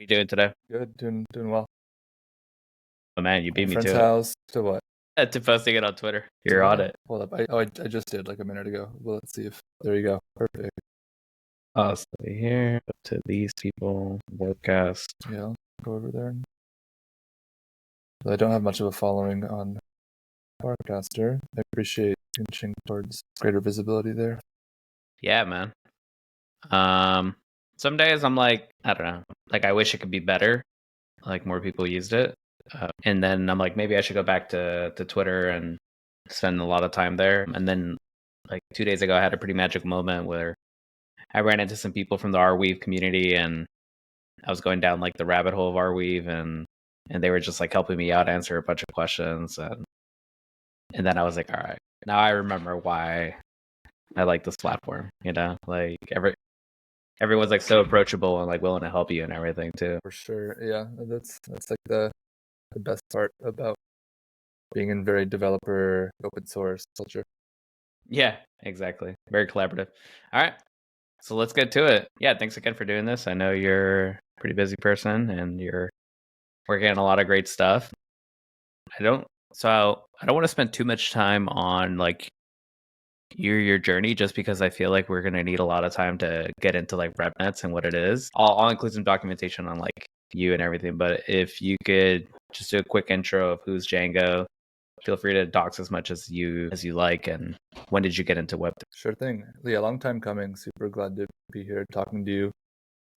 you doing today? Good, doing well. Oh man, you At beat a me friend's to it. house to what? To posting it on Twitter. To You're on it. hold up. I just did like a minute ago. Well, let's see if there you go. Perfect. So here to these people, webcast. Yeah, I'll go over there. I don't have much of a following on Podcaster. I appreciate inching towards greater visibility there. Yeah, man. Some days I'm like, I don't know, like I wish it could be better, like more people used it, and then I'm like, maybe I should go back to Twitter and spend a lot of time there. And then, like 2 days ago, I had a pretty magic moment where I ran into some people from the Arweave community, and I was going down like the rabbit hole of Arweave, and they were just like helping me out answer a bunch of questions, and then I was like, all right, now I remember why I like this platform. Like everyone's like so approachable and like willing to help you and everything too. For sure. Yeah, that's like the best part about being in very developer open source culture. Yeah, exactly. Very collaborative. All right, so let's get to it. Yeah, thanks again for doing this. I know you're a pretty busy person and you're working on a lot of great stuff. I don't want to spend too much time on like your journey, just because I feel like we're gonna need a lot of time to get into like Revnets and what it is. I'll include some documentation on like you and everything, but if you could just do a quick intro of who's Jango, feel free to dox as much as you like, and when did you get into Web3? Sure thing. Yeah, long time coming. Super glad to be here talking to you.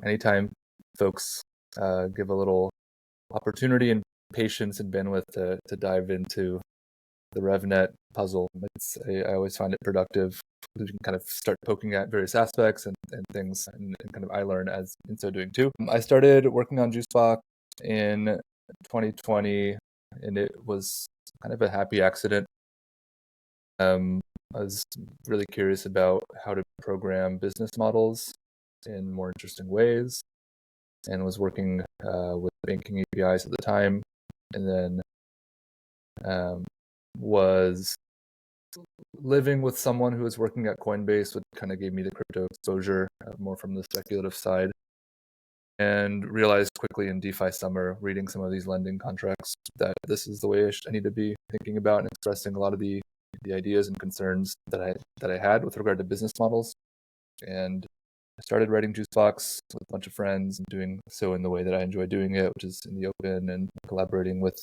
Anytime folks give a little opportunity and patience and bandwidth to dive into the RevNet puzzle. I always find it productive. You can kind of start poking at various aspects and things, and kind of I learn as in so doing too. I started working on Juicebox in 2020, and it was kind of a happy accident. I was really curious about how to program business models in more interesting ways, and was working with banking APIs at the time, and then was living with someone who was working at Coinbase, which kind of gave me the crypto exposure more from the speculative side, and realized quickly in DeFi summer, reading some of these lending contracts, that this is the way I need to be thinking about and expressing a lot of the ideas and concerns that I had with regard to business models. And I started writing Juicebox with a bunch of friends and doing so in the way that I enjoy doing it, which is in the open and collaborating with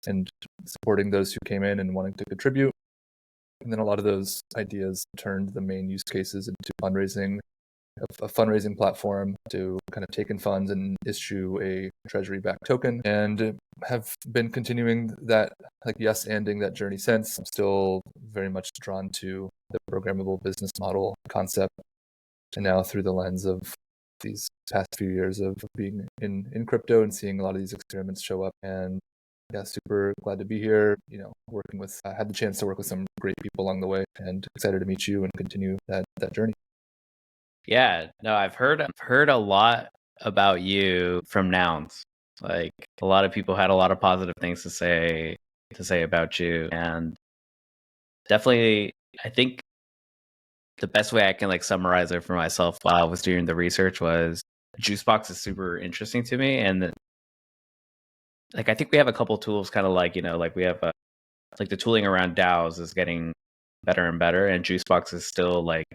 and supporting those who came in and wanting to contribute. And then a lot of those ideas turned the main use cases into fundraising, a fundraising platform to kind of take in funds and issue a treasury-backed token, and have been continuing that, like yes-anding that journey since. I'm still very much drawn to the programmable business model concept, and now through the lens of these past few years of being in crypto and seeing a lot of these experiments show up. And yeah, super glad to be here. Working with, I had the chance to work with some great people along the way, and excited to meet you and continue that journey. Yeah, no, I've heard a lot about you from nouns. Like a lot of people had a lot of positive things to say about you, and definitely I think the best way I can like summarize it for myself while I was doing the research was Juicebox is super interesting to me, and like I think we have a couple tools, kind of like like we have like the tooling around DAOs is getting better and better, and Juicebox is still like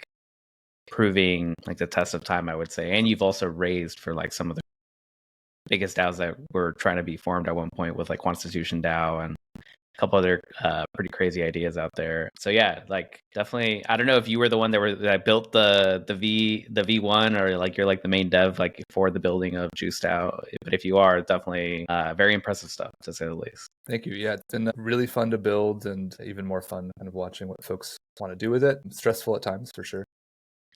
proving like the test of time, I would say. And you've also raised for like some of the biggest DAOs that were trying to be formed at one point, with like Constitution DAO and a couple other pretty crazy ideas out there. So yeah, like definitely. I don't know if you were the one that built the V1, or like you're like the main dev like for the building of Juice DAO. But if you are, definitely very impressive stuff, to say the least. Thank you. Yeah, it's been really fun to build, and even more fun kind of watching what folks want to do with it. Stressful at times, for sure.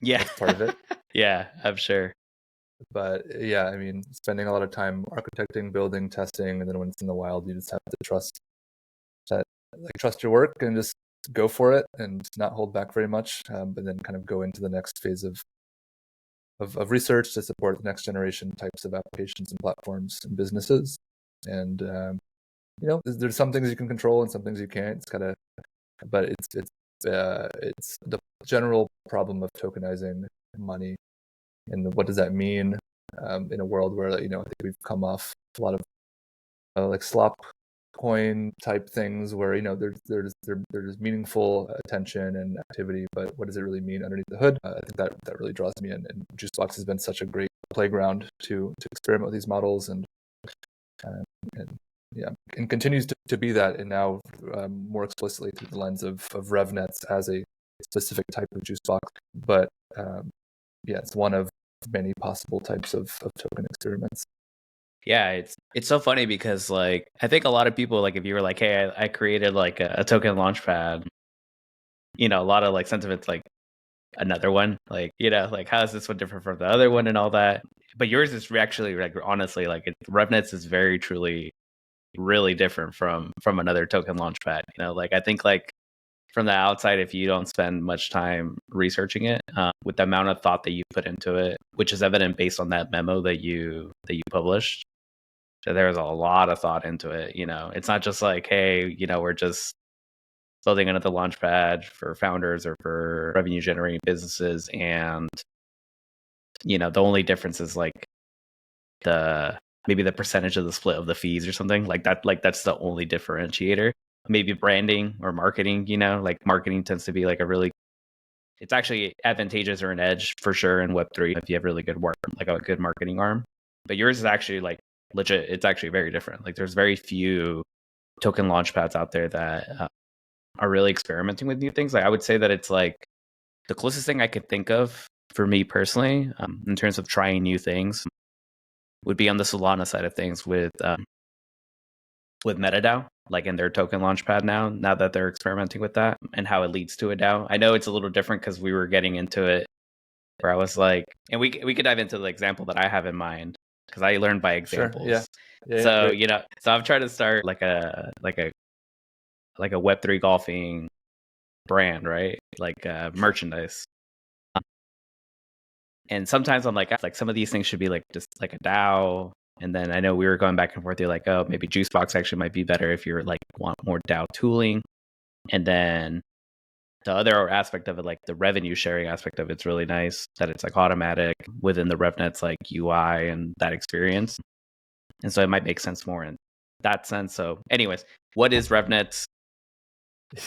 Yeah, That's part of it. Yeah, I'm sure. But yeah, I mean, spending a lot of time architecting, building, testing, and then when it's in the wild, you just have to trust your work and just go for it and not hold back very much, but then kind of go into the next phase of research to support the next generation types of applications and platforms and businesses. And there's some things you can control and some things you can't. But it's the general problem of tokenizing money, and what does that mean in a world where I think we've come off a lot of like slop coin type things where there's meaningful attention and activity, but what does it really mean underneath the hood? I think that really draws me in, and Juicebox has been such a great playground to experiment with these models, and yeah, and continues to be that, and now more explicitly through the lens of Revnets as a specific type of Juicebox, but yeah, it's one of many possible types of token experiments. Yeah, it's so funny because like I think a lot of people, like if you were like, hey, I created like a token launchpad, a lot of like sentiments like another one, like like how is this one different from the other one and all that. But yours is actually like honestly like Revnets is very truly really different from another token launchpad. Like I think like from the outside, if you don't spend much time researching it, with the amount of thought that you put into it, which is evident based on that memo that you published. So there's a lot of thought into it. It's not just like, hey, we're just building another launchpad for founders or for revenue generating businesses. And, the only difference is like maybe the percentage of the split of the fees or something like that. Like that's the only differentiator. Maybe branding or marketing, like marketing tends to be like it's actually advantageous or an edge for sure in Web3 if you have really good work, like a good marketing arm. But yours is actually like legit. It's actually very different. Like there's very few token launchpads out there that are really experimenting with new things. Like I would say that it's like the closest thing I could think of for me personally, in terms of trying new things, would be on the Solana side of things with MetaDAO, like in their token launchpad now that they're experimenting with that and how it leads to a DAO. I know it's a little different because we were getting into it where I was like, and we could dive into the example that I have in mind because I learned by examples. Sure, yeah, So, great. so I'm trying to start like a Web3 golfing brand, right? Like merchandise. And sometimes I'm like some of these things should be like just like a DAO. And then I know we were going back and forth. You're like, oh, maybe Juicebox actually might be better if you're like want more DAO tooling. And then the other aspect of it, like the revenue sharing aspect of it's really nice that it's like automatic within the RevNets like UI and that experience. And so it might make sense more in that sense. So anyways, what is RevNets?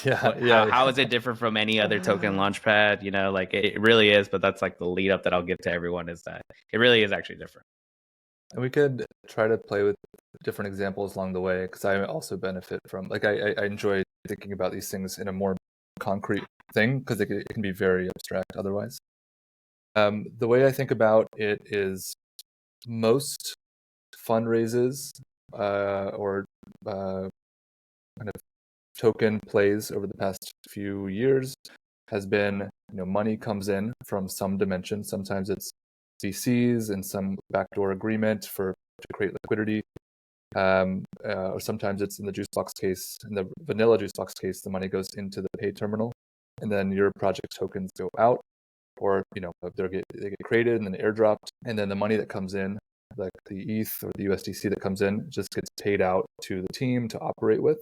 How is it different from any other token launchpad? Like it really is, but that's like the lead up that I'll give to everyone is that it really is actually different. And we could try to play with different examples along the way because I also benefit from like I enjoy thinking about these things in a more concrete thing because it can be very abstract otherwise. The way I think about it is most fundraises or kind of token plays over the past few years has been money comes in from some dimension. Sometimes it's VCs and some backdoor agreement to create liquidity, or sometimes it's in the Juicebox case, in the vanilla Juicebox case, the money goes into the pay terminal, and then your project tokens go out, or they get created and then airdropped, and then the money that comes in, like the ETH or the USDC that comes in, just gets paid out to the team to operate with.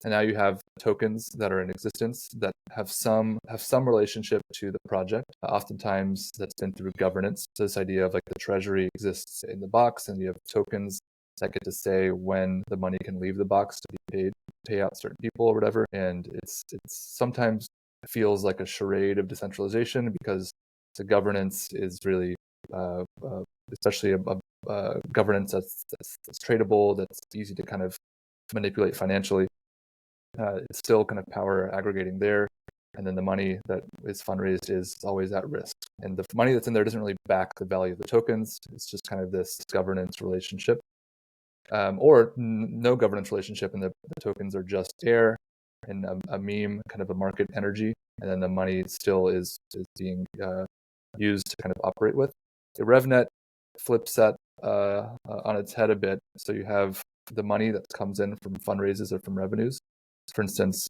And now you have tokens that are in existence that have some relationship to the project. Oftentimes that's been through governance. So this idea of like the treasury exists in the box, and you have tokens that get to say when the money can leave the box to be paid, pay out certain people or whatever. And it's sometimes feels like a charade of decentralization because the governance is really, especially a governance that's tradable, that's easy to kind of manipulate financially. It's still kind of power aggregating there. And then the money that is fundraised is always at risk. And the money that's in there doesn't really back the value of the tokens. It's just kind of this governance relationship, or no governance relationship, and the tokens are just air and a meme, kind of a market energy. And then the money still is being used to kind of operate with. The RevNet flips that on its head a bit. So you have the money that comes in from fundraisers or from revenues. For instance,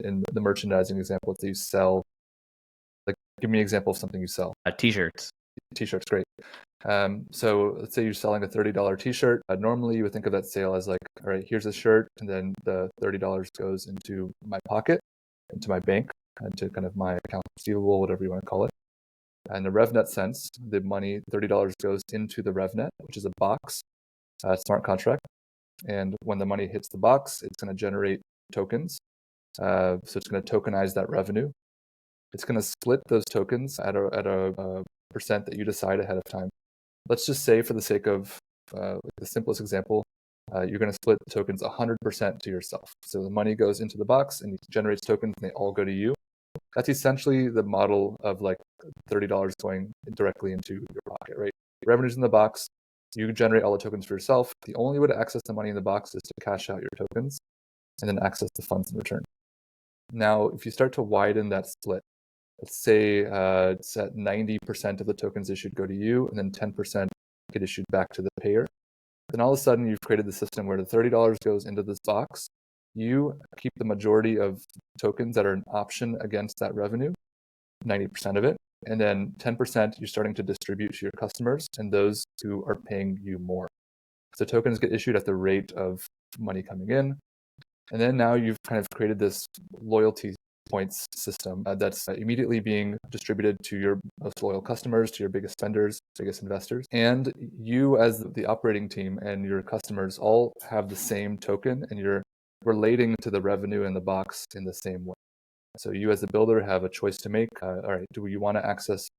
in the merchandising example that you sell, like give me an example of something you sell. T-shirts. T-shirts, great. So let's say you're selling a $30 T-shirt. Normally you would think of that sale as like, all right, here's a shirt, and then the $30 goes into my pocket, into my bank, into kind of my account receivable, whatever you want to call it. In the Revnet sense, the money, $30, goes into the Revnet, which is a box smart contract. And when the money hits the box, it's going to generate tokens. So it's going to tokenize that revenue. It's going to split those tokens at a percent that you decide ahead of time. Let's just say, for the sake of the simplest example, you're going to split the tokens 100% to yourself. So the money goes into the box and it generates tokens and they all go to you. That's essentially the model of like $30 going directly into your pocket, right? Revenue's in the box. You generate all the tokens for yourself. The only way to access the money in the box is to cash out your tokens and then access the funds in return. Now, if you start to widen that split, let's say it's at 90% of the tokens issued go to you and then 10% get issued back to the payer. Then all of a sudden you've created the system where the $30 goes into this box. You keep the majority of tokens that are an option against that revenue, 90% of it, and then 10% you're starting to distribute to your customers and those who are paying you more. So tokens get issued at the rate of money coming in. And then now you've kind of created this loyalty points system that's immediately being distributed to your most loyal customers, to your biggest spenders, biggest investors. And you as the operating team and your customers all have the same token and you're relating to the revenue in the box in the same way. So you as the builder have a choice to make. All right, do you want to access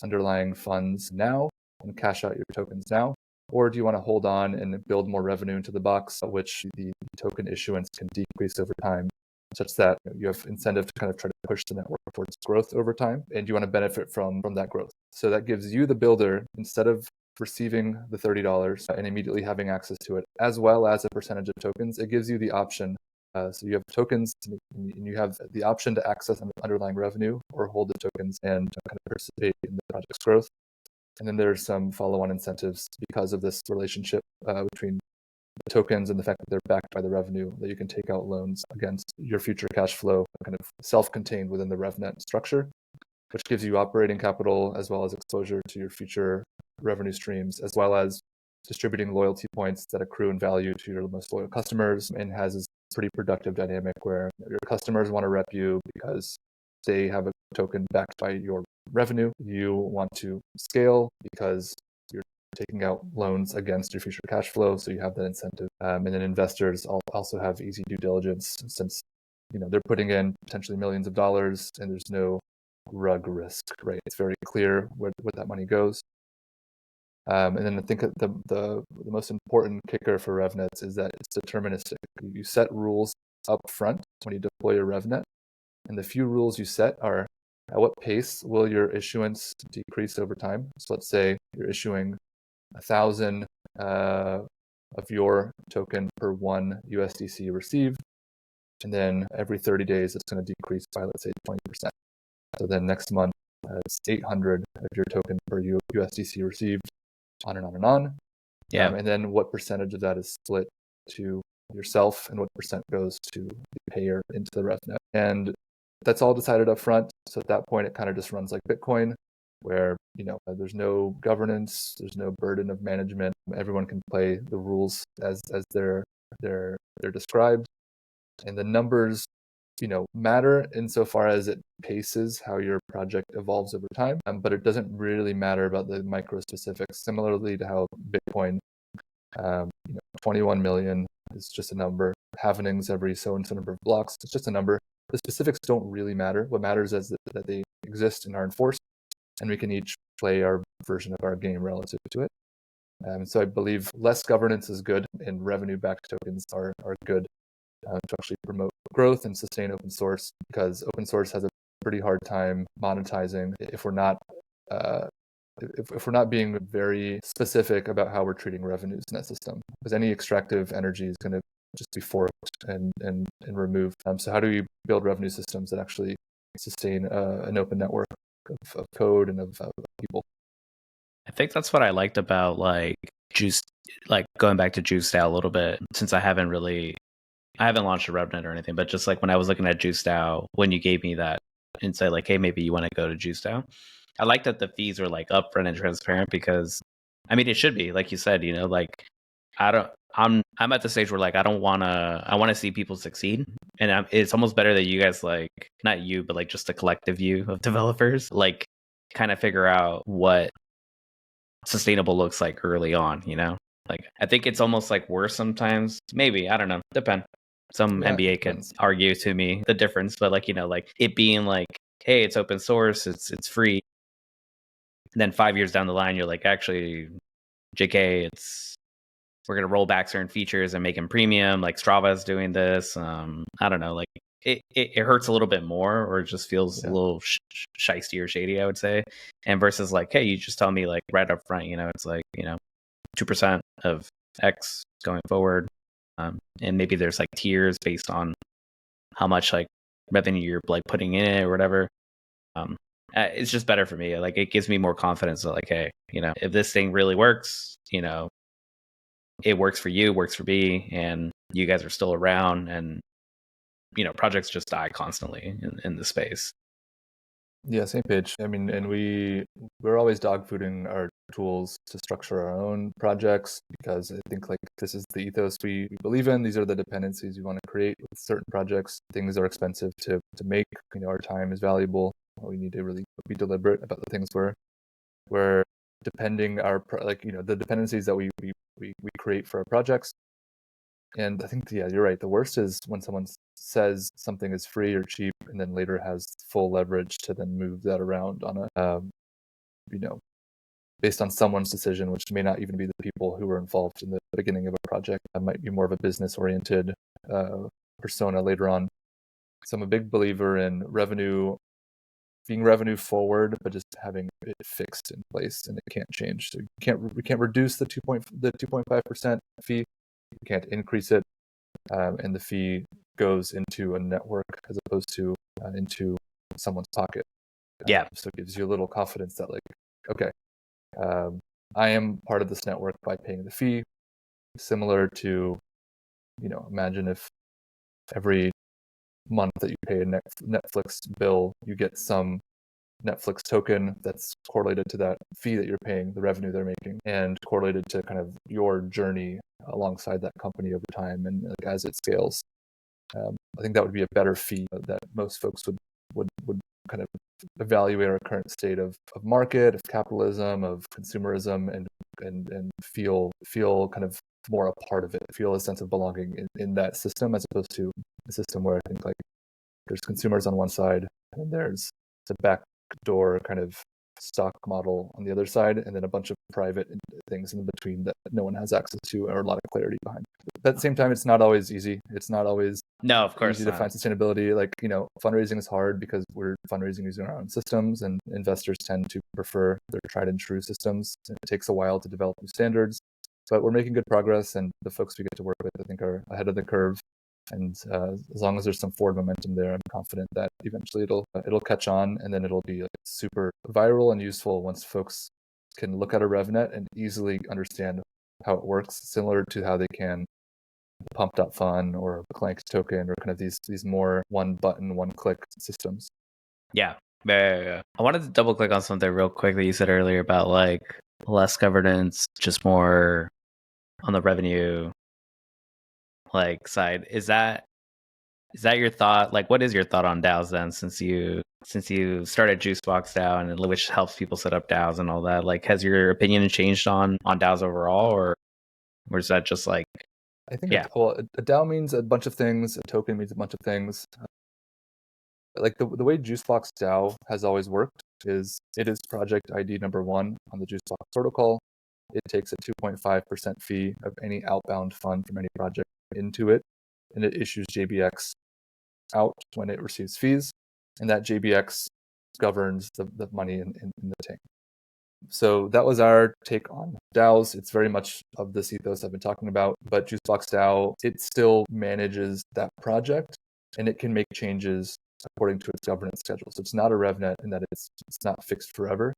underlying funds now and cash out your tokens now? Or do you want to hold on and build more revenue into the box, which the token issuance can decrease over time, such that you have incentive to kind of try to push the network towards growth over time, and you want to benefit from that growth. So that gives you, the builder, instead of receiving the $30 and immediately having access to it, as well as a percentage of tokens, it gives you the option. So you have tokens and you have the option to access underlying revenue or hold the tokens and kind of participate in the project's growth. And then there's some follow-on incentives because of this relationship between the tokens and the fact that they're backed by the revenue, that you can take out loans against your future cash flow, kind of self-contained within the Revnet structure, which gives you operating capital as well as exposure to your future revenue streams, as well as distributing loyalty points that accrue in value to your most loyal customers, and has this pretty productive dynamic where your customers want to rep you because they have a token backed by your revenue. You want to scale because you're taking out loans against your future cash flow, so you have that incentive. And then investors also have easy due diligence, since they're putting in potentially millions of dollars and there's no rug risk, right? It's very clear where that money goes. And then I think the most important kicker for Revnets is that it's deterministic. You set rules up front when you deploy your Revnet, and the few rules you set are: at what pace will your issuance decrease over time? So let's say you're issuing 1,000 of your token per one USDC received, and then every 30 days it's going to decrease by, let's say, 20%. So then next month it's 800 of your token per USDC received, on and on and on. Yeah. And then what percentage of that is split to yourself and what percent goes to the payer into the Revnet. And that's all decided up front. So at that point, it kind of just runs like Bitcoin, where there's no governance, there's no burden of management. Everyone can play the rules as they're described, and the numbers matter insofar as it paces how your project evolves over time, but it doesn't really matter about the micro specifics. Similarly to how Bitcoin, 21 million is just a number. Halvenings every so and so number of blocks, it's just a number. The specifics don't really matter. What matters is that they exist and are enforced, and we can each play our version of our game relative to it. So I believe less governance is good, and revenue-backed tokens are good to actually promote growth and sustain open source, because open source has a pretty hard time monetizing if we're not being very specific about how we're treating revenues in that system, because any extractive energy is going to just be forked and removed. So how do we build revenue systems that actually sustain an open network of code and of people? I think that's what I liked about Juice, going back to JuiceDAO a little bit, since I haven't launched a Revnet or anything, but just when I was looking at JuiceDAO, when you gave me that insight, hey, maybe you want to go to JuiceDAO, I like that the fees are upfront and transparent, because it should be, like you said, I'm at the stage where I want to see people succeed, and it's almost better that you guys, not you, but just the collective you of developers, kind of figure out what sustainable looks like early on, you know? Like, I think it's almost like worse sometimes. Maybe, I don't know. Depend. Some Yeah, MBA it could depends. argue to me the difference, but like, you know, like it being like, hey, it's open source, it's free. And then 5 years down the line, you're like, actually, JK, we're gonna roll back certain features and make them premium. Like Strava's doing this. I don't know, like it hurts a little bit more, or it just feels a Yeah. little shisty or shady, I would say. And versus like, hey, you just tell me like right up front, you know, it's like, you know, 2% of X going forward. And maybe there's like tiers based on how much like revenue you're like putting in it or whatever. It's just better for me. Like it gives me more confidence that like, hey, you know, if this thing really works, you know, it works for you, works for me, and you guys are still around, and you know, projects just die constantly in the space. Yeah, same page. I mean, and we're always dogfooding our tools to structure our own projects because I think like this is the ethos we believe in. These are the dependencies we want to create with certain projects. Things are expensive to make. You know, our time is valuable. We need to really be deliberate about the things we're depending like, you know, the dependencies that we create for our projects. And I think, yeah, you're right. The worst is when someone says something is free or cheap and then later has full leverage to then move that around on a, you know, based on someone's decision, which may not even be the people who were involved in the beginning of a project. That might be more of a business oriented persona later on. So I'm a big believer in being revenue forward, but just having it fixed in place and it can't change. So we can't reduce the 2.5% fee. We can't increase it. And the fee goes into a network as opposed to into someone's pocket. Yeah. So it gives you a little confidence that like, okay, I am part of this network by paying the fee. Similar to, you know, imagine if every month that you pay a Netflix bill, you get some Netflix token that's correlated to that fee that you're paying, the revenue they're making, and correlated to kind of your journey alongside that company over time and like, as it scales. I think that would be a better fee that most folks would kind of evaluate our current state of market, of capitalism, of consumerism, and feel kind of more a part of it, feel a sense of belonging in that system, as opposed to a system where I think like there's consumers on one side and there's the backdoor kind of stock model on the other side, and then a bunch of private things in between that no one has access to or a lot of clarity behind. But at the same time, it's not always easy. It's not always No, of course easy to not. find sustainability. Like, you know, fundraising is hard because we're fundraising using our own systems, and investors tend to prefer their tried and true systems. It takes a while to develop new standards, but we're making good progress, and the folks we get to work with, I think, are ahead of the curve. And as long as there's some forward momentum there, I'm confident that eventually it'll catch on, and then it'll be like super viral and useful once folks can look at a RevNet and easily understand how it works, similar to how they can Pump.fun or Clank token, or kind of these more one button, one click systems. Yeah. Yeah. I wanted to double click on something real quick that you said earlier about like less governance, just more on the revenue like side. Is that your thought? Like, what is your thought on DAOs then? Since you started Juicebox DAO, and which helps people set up DAOs and all that. Like, has your opinion changed on DAOs overall, or is that just like? I think Yeah. a DAO means a bunch of things. A token means a bunch of things. Like the way Juicebox DAO has always worked is it is project ID number one on the Juicebox protocol. It takes a 2.5% fee of any outbound fund from any project into it, and it issues JBX out when it receives fees, and that JBX governs the money in the tank. So that was our take on DAOs. It's very much of this ethos I've been talking about, but Juicebox DAO, it still manages that project, and it can make changes according to its governance schedule. So it's not a RevNet in that it's not fixed forever.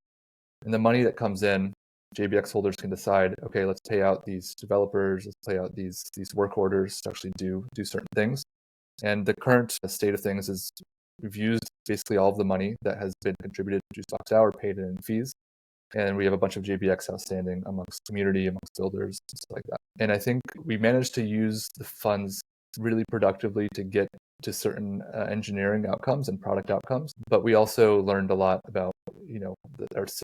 And the money that comes in, JBX holders can decide, okay, let's pay out these developers, let's pay out these work orders to actually do certain things. And the current state of things is we've used basically all of the money that has been contributed to Juicebox DAO or paid in fees. And we have a bunch of JBX outstanding amongst community, amongst builders, stuff like that. And I think we managed to use the funds really productively to get to certain engineering outcomes and product outcomes. But we also learned a lot about, our